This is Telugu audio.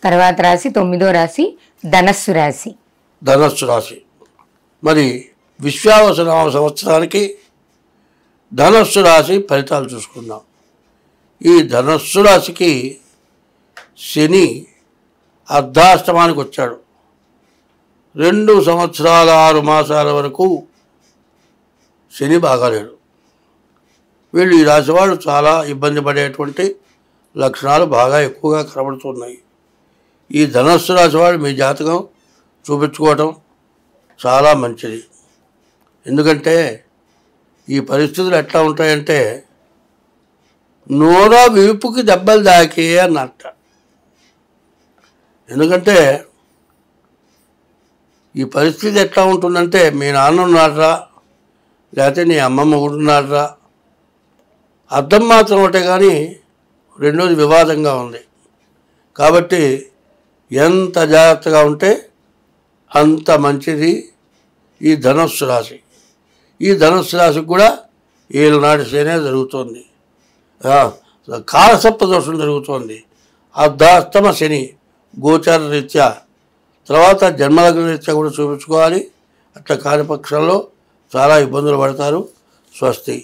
తర్వాత రాశి 9వ రాశి ధనస్సు రాశి. ధనస్సు రాశి. మరి విశ్వావసనామ సంవత్సరానికి ధనస్సు రాశి ఫలితాలు చూసుకుందాం. ఈ ధనస్సు రాశికి శని అర్ధాష్టమానికి వచ్చాడు. 2 సంవత్సరాల 6 మాసాల వరకు శని బాగాలేడు. వీళ్ళు ఈ రాశి వాళ్ళు చాలా ఇబ్బంది పడేటువంటి లక్షణాలు బాగా ఎక్కువగా కనబడుతున్నాయి. ఈ ధనస్సు రాశి వాళ్ళు మీ జాతకం చూపించుకోవటం చాలా మంచిది. ఎందుకంటే ఈ పరిస్థితులు ఎట్లా ఉంటాయంటే నోర వీపుకి దెబ్బలు దాకే అన్నట్ట. ఎందుకంటే ఈ పరిస్థితి ఎట్లా ఉంటుందంటే మీ నాన్న ఉన్నాడరా లేకపోతే నీ అమ్మమ్మ కూడా ఉన్నాడరా అర్థం మాత్రం ఒకటే, కానీ రెండోది వివాదంగా ఉంది. కాబట్టి ఎంత జాగ్రత్తగా ఉంటే అంత మంచిది. ఈ ధనస్సు రాశి, ఈ ధనస్సు రాశికి కూడా ఏలునాటి శనే జరుగుతోంది. కాలసర్ప దోషం జరుగుతోంది. అర్ధాష్టమ శని గోచార రీత్యా, తర్వాత జన్మలగ్న రీత్యా కూడా చూపించుకోవాలి. అట్లా కాని పక్షంలో చాలా ఇబ్బందులు పడతారు. స్వస్తి.